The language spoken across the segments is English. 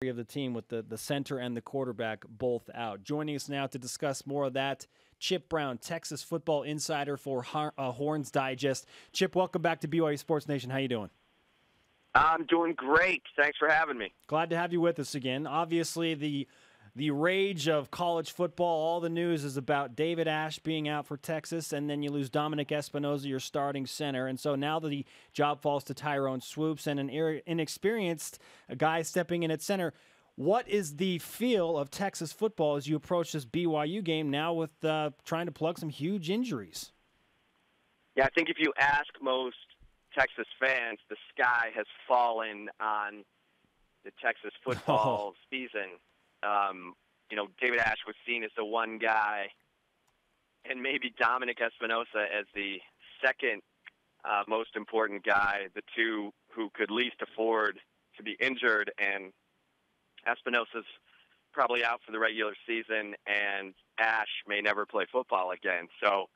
of the team with the center and the quarterback both out. Joining us now to discuss more of that, Chip Brown, Texas football insider for Horns Digest. Chip, welcome back to BYU Sports Nation. How you doing? I'm doing great. Thanks for having me. Glad to have you with us again. Obviously, the rage of college football, all the news is about David Ash being out for Texas, and then you lose Dominic Espinoza, your starting center. And so now the job falls to Tyrone Swoops and an inexperienced guy stepping in at center. What is the feel of Texas football as you approach this BYU game now with trying to plug some huge injuries? Yeah, I think if you ask most Texas fans, the sky has fallen on the Texas football season. David Ash was seen as the one guy, and maybe Dominic Espinoza as the second most important guy, the two who could least afford to be injured. And Espinoza's probably out for the regular season, and Ash may never play football again. So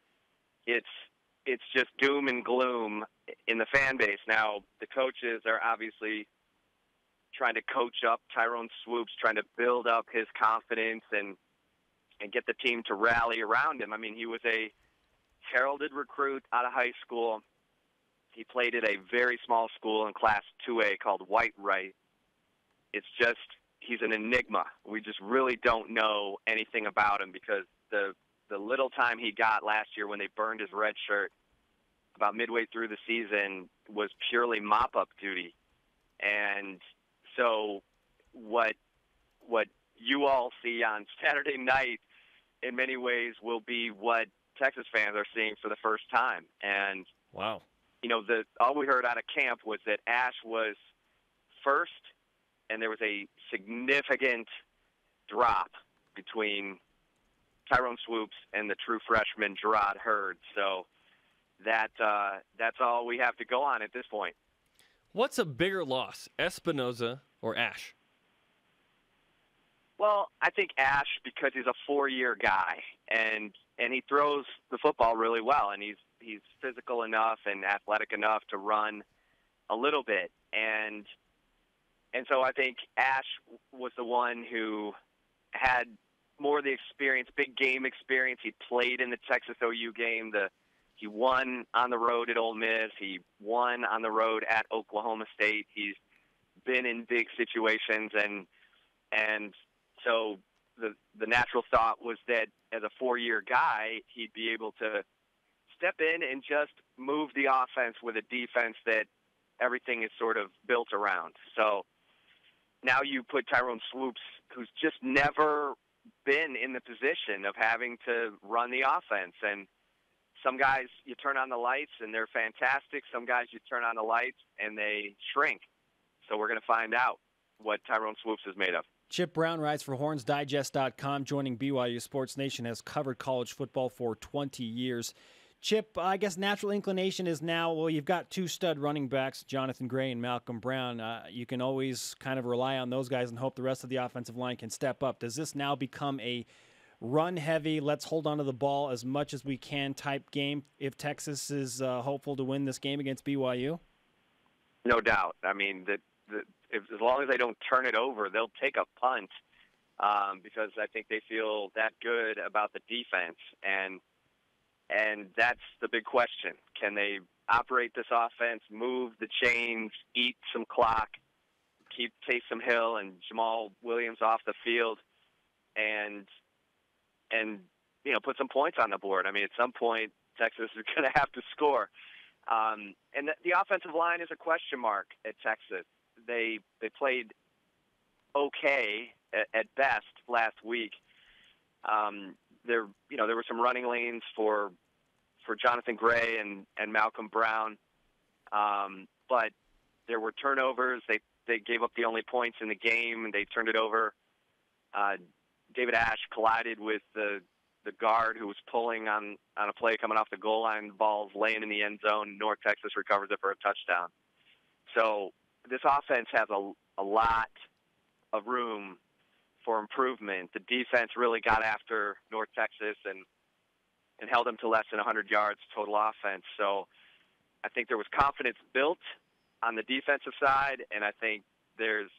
it's just doom and gloom in the fan base. Now, the coaches are obviously trying to coach up Tyrone Swoops, trying to build up his confidence and get the team to rally around him. I mean, he was a heralded recruit out of high school. He played at a very small school in Class 2A called White-Wright. It's just, he's an enigma. We just really don't know anything about him because the little time he got last year when they burned his red shirt about midway through the season was purely mop-up duty. And so what you all see on Saturday night in many ways will be what Texas fans are seeing for the first time. And, wow, all we heard out of camp was that Ash was first, and there was a significant drop between Tyrone Swoops and the true freshman Gerard Hurd. So that's all we have to go on at this point. What's a bigger loss, Espinoza or Ash? Well, I think Ash, because he's a four-year guy, and he throws the football really well, and he's physical enough and athletic enough to run a little bit. And so I think Ash was the one who had more of the experience, big game experience. He played in the Texas OU game. He won on the road at Ole Miss. He won on the road at Oklahoma State. He's been in big situations, and so the natural thought was that as a four-year guy, he'd be able to step in and just move the offense with a defense that everything is sort of built around. So now you put Tyrone Swoops, who's just never been in the position of having to run the offense. And some guys, you turn on the lights and they're fantastic. Some guys, you turn on the lights and they shrink. So we're going to find out what Tyrone Swoops is made of. Chip Brown writes for HornsDigest.com, joining BYU Sports Nation, has covered college football for 20 years. Chip, I guess natural inclination is now, well, you've got two stud running backs, Jonathan Gray and Malcolm Brown. You can always kind of rely on those guys and hope the rest of the offensive line can step up. Does this now become a run-heavy, let's hold on to the ball as much as we can type game if Texas is hopeful to win this game against BYU? No doubt. I mean, as long as they don't turn it over, they'll take a punt because I think they feel that good about the defense. And that's the big question. Can they operate this offense, move the chains, eat some clock, keep Taysom Hill and Jamal Williams off the field, and put some points on the board? I mean, at some point, Texas is going to have to score. And the offensive line is a question mark at Texas. They played okay at best last week. There were some running lanes for Jonathan Gray and Malcolm Brown, but there were turnovers. They gave up the only points in the game, and they turned it over. David Ash collided with the guard who was pulling on a play coming off the goal line. The ball's laying in the end zone. North Texas recovers it for a touchdown. So this offense has a lot of room for improvement. The defense really got after North Texas and held them to less than 100 yards total offense. So I think there was confidence built on the defensive side, and I think there's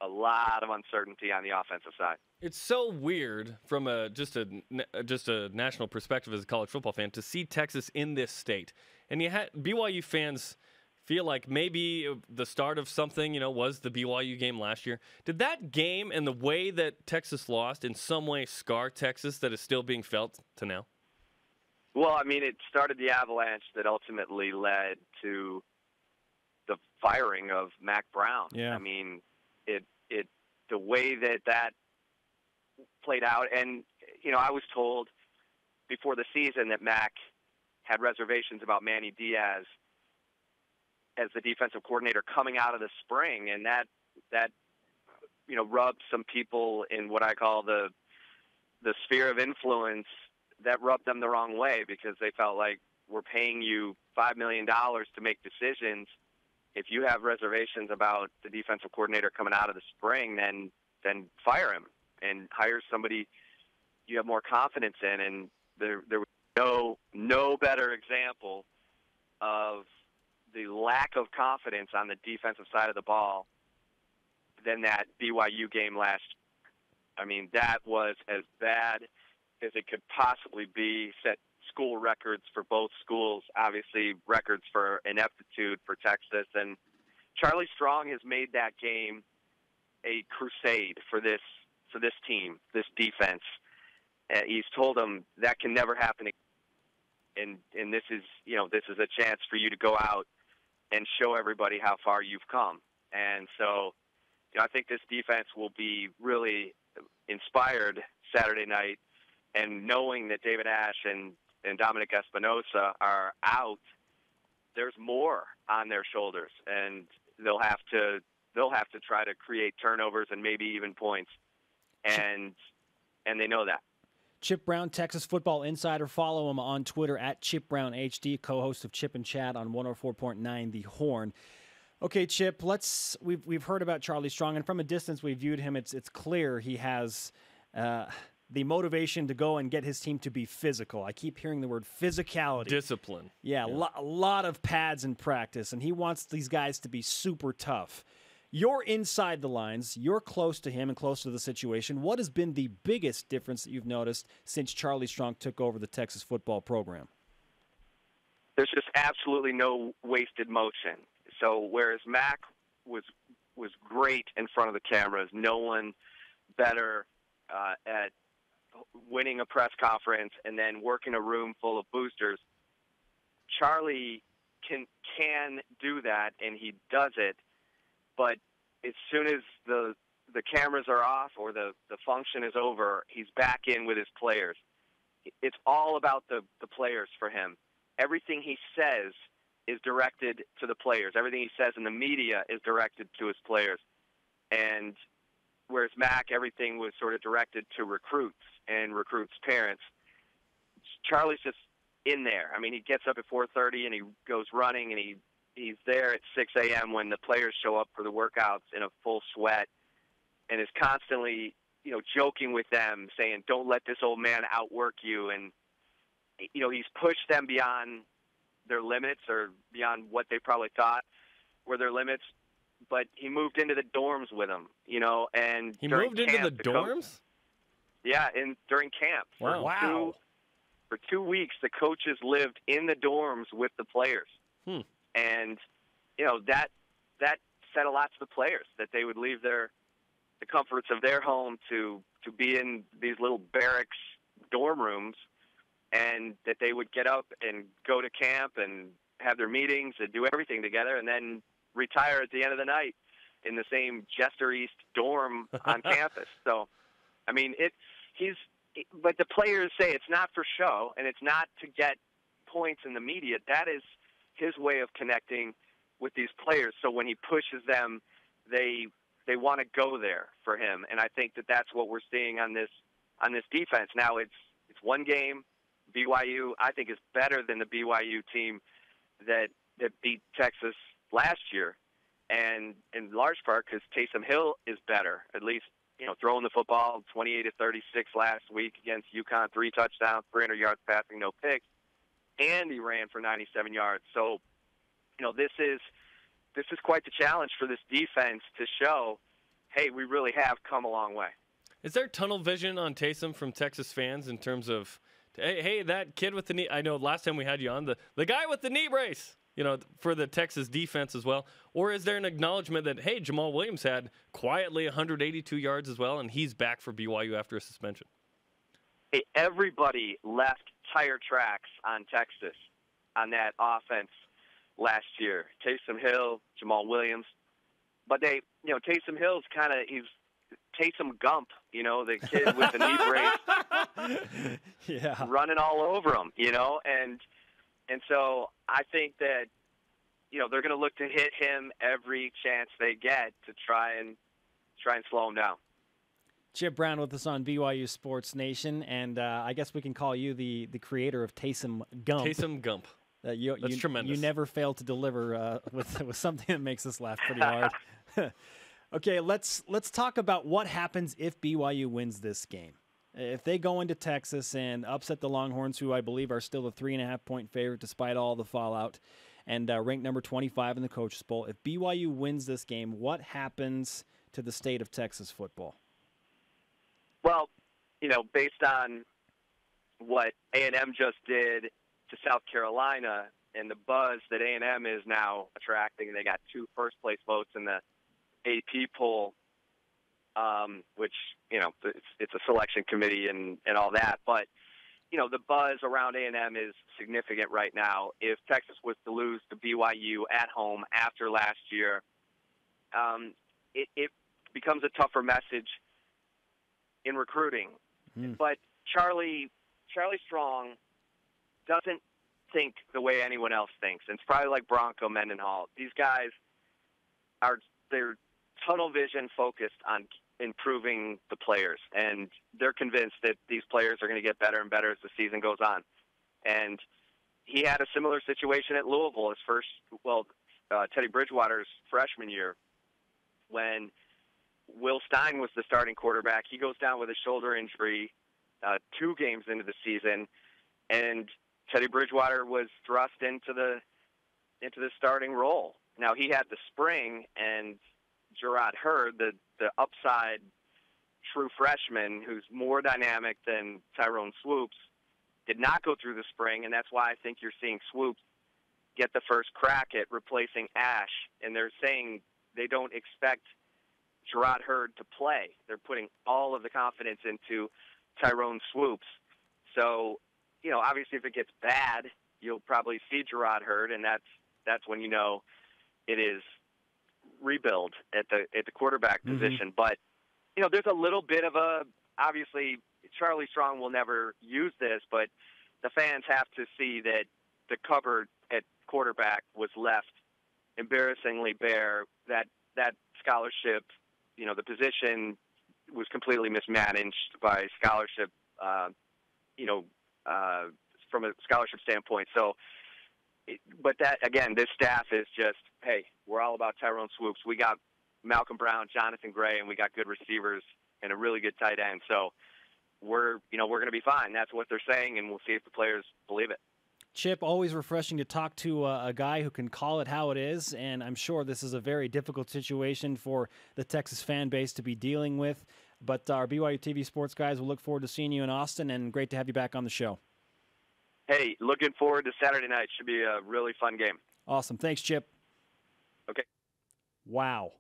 a lot of uncertainty on the offensive side. It's so weird from just a national perspective as a college football fan to see Texas in this state. And you had BYU fans feel like maybe the start of something, was the BYU game last year. Did that game and the way that Texas lost in some way scar Texas that is still being felt to now? Well, I mean, it started the avalanche that ultimately led to the firing of Mac Brown. Yeah. I mean, the way that played out, and I was told before the season that Mac had reservations about Manny Diaz as the defensive coordinator coming out of the spring, and that rubbed some people in what I call the sphere of influence. That rubbed them the wrong way because they felt like, we're paying you $5 million to make decisions. If you have reservations about the defensive coordinator coming out of the spring, then fire him and hire somebody you have more confidence in. And there was no better example of the lack of confidence on the defensive side of the ball than that BYU game last year. I mean, that was as bad as it could possibly be. Set school records for both schools, obviously records for ineptitude for Texas. And Charlie Strong has made that game a crusade for this team, this defense. He's told them that can never happen again. And this is a chance for you to go out and show everybody how far you've come. And so, I think this defense will be really inspired Saturday night. And knowing that David Ash and Dominic Espinosa are out, there's more on their shoulders, and they'll have to try to create turnovers and maybe even points, and they know that. Chip Brown, Texas Football Insider. Follow him on Twitter at ChipBrownHD, co-host of Chip and Chad on 104.9 The Horn. Okay, Chip, we've heard about Charlie Strong, and from a distance we viewed him. It's clear he has the motivation to go and get his team to be physical. I keep hearing the word physicality. Discipline. Yeah. A lot of pads in practice, and he wants these guys to be super tough. You're inside the lines. You're close to him and close to the situation. What has been the biggest difference that you've noticed since Charlie Strong took over the Texas football program? There's just absolutely no wasted motion. So whereas Mac was great in front of the cameras, no one better at winning a press conference and then working a room full of boosters. Charlie can do that, and he does it. But as soon as the cameras are off or the function is over, he's back in with his players. It's all about the players for him. Everything he says is directed to the players. Everything he says in the media is directed to his players. And whereas Mac, everything was sort of directed to recruits and recruits' parents, Charlie's just in there. I mean, he gets up at 4:30 and he goes running, and he's there at 6 a.m. when the players show up for the workouts in a full sweat, and is constantly, joking with them, saying, "Don't let this old man outwork you." And, he's pushed them beyond their limits or beyond what they probably thought were their limits. But he moved into the dorms with them, and he moved into the dorms? During camp. Wow. For 2 weeks, the coaches lived in the dorms with the players. And, that said a lot to the players, that they would leave the comforts of their home to be in these little barracks dorm rooms, and that they would get up and go to camp and have their meetings and do everything together, and then retire at the end of the night in the same Jester East dorm on campus. So, I mean, but the players say it's not for show, and it's not to get points in the media. That is his way of connecting with these players. So when he pushes them, they want to go there for him. And I think that that's what we're seeing on this defense. Now it's one game. BYU, I think, is better than the BYU team that beat Texas last year, and in large part because Taysom Hill is better, at least, throwing the football 28 to 36 last week against UConn, 3 touchdowns, 300 yards passing, no picks, and he ran for 97 yards. So, this is quite the challenge for this defense to show, hey, we really have come a long way. Is there tunnel vision on Taysom from Texas fans in terms of, hey, that kid with the knee? I know last time we had you on, the guy with the knee brace, for the Texas defense as well. Or is there an acknowledgement that, hey, Jamal Williams had quietly 182 yards as well, and he's back for BYU after a suspension? Hey, everybody left tire tracks on Texas on that offense last year. Taysom Hill, Jamal Williams. But Taysom Hill's he's Taysom Gump, the kid with the knee brace, yeah, running all over him, and so I think that they're going to look to hit him every chance they get to try and slow him down. Chip Brown with us on BYU Sports Nation, and I guess we can call you the creator of Taysom Gump. Taysom Gump. That's tremendous. You never fail to deliver with something that makes us laugh pretty hard. Okay, let's talk about what happens if BYU wins this game. If they go into Texas and upset the Longhorns, who I believe are still a 3.5-point favorite despite all the fallout, and ranked number 25 in the Coaches Poll, if BYU wins this game, what happens to the state of Texas football? Well, based on what A&M just did to South Carolina and the buzz that A&M is now attracting, and they got 2 first-place votes in the AP poll, which, it's a selection committee and all that. But, the buzz around A&M is significant right now. If Texas was to lose to BYU at home after last year, it becomes a tougher message in recruiting. But Charlie Strong doesn't think the way anyone else thinks. And it's probably like Bronco Mendenhall. These guys they're tunnel vision focused on improving the players, and they're convinced that these players are going to get better and better as the season goes on. And he had a similar situation at Louisville Teddy Bridgewater's freshman year, when Will Stein was the starting quarterback. He goes down with a shoulder injury 2 games into the season, and Teddy Bridgewater was thrust into the starting role. Now, he had the spring, and Gerard Hurd, the upside true freshman who's more dynamic than Tyrone Swoops, did not go through the spring, and that's why I think you're seeing Swoops get the first crack at replacing Ash. And they're saying they don't expect Gerard Hurd to play. They're putting all of the confidence into Tyrone Swoops. So, obviously if it gets bad, you'll probably see Gerard Hurd, and that's when it is rebuild at the quarterback position. But there's a little bit of obviously Charlie Strong will never use this, but the fans have to see that the cupboard at quarterback was left embarrassingly bare. That scholarship, the position was completely mismanaged by scholarship, from a scholarship standpoint. So, but that, again, this staff is just, hey, we're all about Tyrone Swoops. We got Malcolm Brown, Jonathan Gray, and we got good receivers and a really good tight end. So we're going to be fine. That's what they're saying, and we'll see if the players believe it. Chip, always refreshing to talk to a guy who can call it how it is, and I'm sure this is a very difficult situation for the Texas fan base to be dealing with. But our BYUtv sports guys will look forward to seeing you in Austin, and great to have you back on the show. Hey, looking forward to Saturday night. Should be a really fun game. Awesome. Thanks, Chip. Okay. Wow.